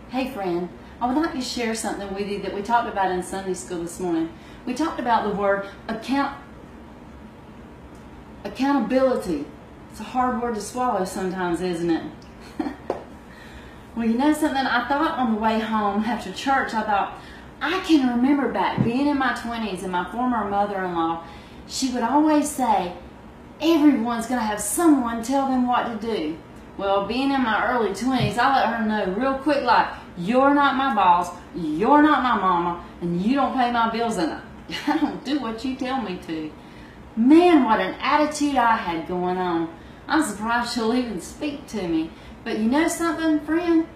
Hey friend, I would like to share something with you that we talked about in Sunday school this morning. We talked about the word accountability. It's a hard word to swallow sometimes, isn't it? Well, you know something? I thought on the way home after church, I thought, I can remember back being in my 20s and my former mother-in-law, she would always say, everyone's going to have someone tell them what to do. Well, being in my early 20s, I let her know real quick, like, you're not my boss, you're not my mama, and you don't pay my bills, and I don't do what you tell me to. Man, what an attitude I had going on. I'm surprised she'll even speak to me. But you know something, friend?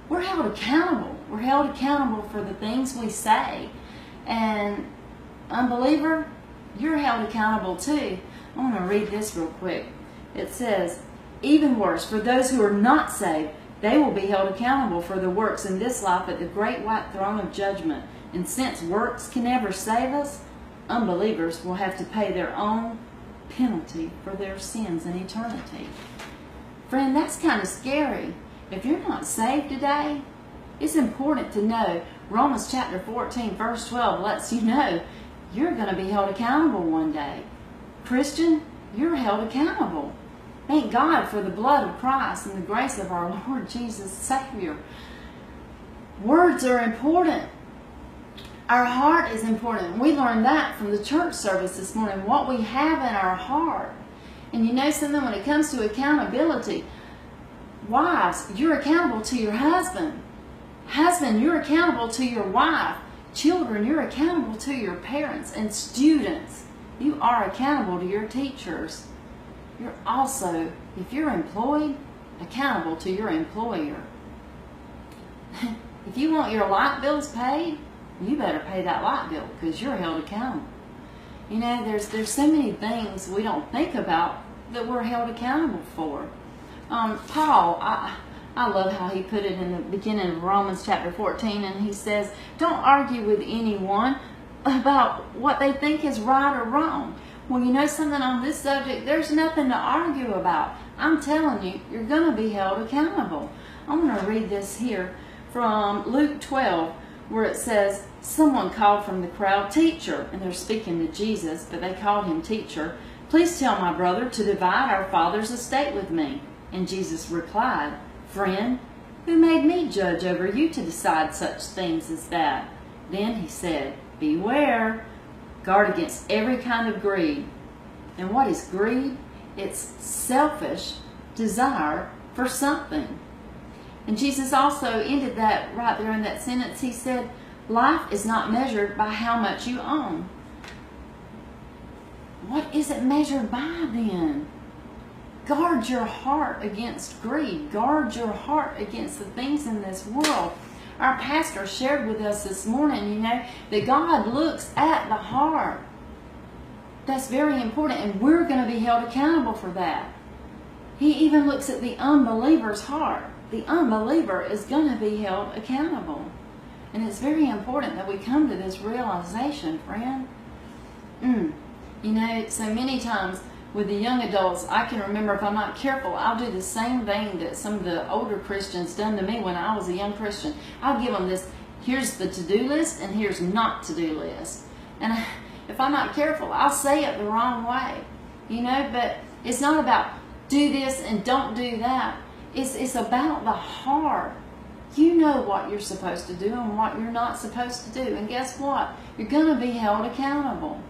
We're held accountable. We're held accountable for the things we say. And unbeliever, you're held accountable too. I want to read this real quick. It says, even worse, for those who are not saved, they will be held accountable for their works in this life at the great white throne of judgment. And since works can never save us, unbelievers will have to pay their own penalty for their sins in eternity. Friend, that's kind of scary. If you're not saved today, it's important to know Romans chapter 14, verse 12 lets you know you're going to be held accountable one day. Christian, you're held accountable. Thank God for the blood of Christ and the grace of our Lord Jesus Savior. Words are important. Our heart is important. We learned that from the church service this morning, what we have in our heart. And you know something, when it comes to accountability, wives, you're accountable to your husband. Husband, you're accountable to your wife. Children, you're accountable to your parents. And students, you are accountable to your teachers. You're also, if you're employed, accountable to your employer. If you want your light bills paid, you better pay that light bill because you're held accountable. You know, there's so many things we don't think about that we're held accountable for. Paul, I love how he put it in the beginning of Romans chapter 14, and he says, don't argue with anyone about what they think is right or wrong. Well, you know something on this subject, there's nothing to argue about. I'm telling you, you're going to be held accountable. I'm going to read this here from Luke 12, where it says, someone called from the crowd, teacher, and they're speaking to Jesus, but they called him teacher. Please tell my brother to divide our father's estate with me. And Jesus replied, friend, who made me judge over you to decide such things as that? Then he said, beware. Guard against every kind of greed. And what is greed? It's selfish desire for something. And Jesus also ended that right there in that sentence. He said, life is not measured by how much you own. What is it measured by then? Guard your heart against greed. Guard your heart against the things in this world. Our pastor shared with us this morning, you know, that God looks at the heart. That's very important, and we're going to be held accountable for that. He even looks at the unbeliever's heart. The unbeliever is going to be held accountable. And it's very important that we come to this realization, friend. You know, so many times with the young adults, I can remember if I'm not careful, I'll do the same thing that some of the older Christians done to me when I was a young Christian. I'll give them this, here's the to-do list and here's not to-do list. And if I'm not careful, I'll say it the wrong way. You know, but it's not about do this and don't do that. It's about the heart. You know what you're supposed to do and what you're not supposed to do. And guess what? You're going to be held accountable.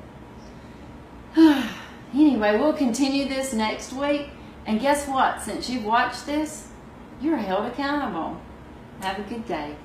Anyway, we'll continue this next week. And guess what? Since you've watched this, you're held accountable. Have a good day.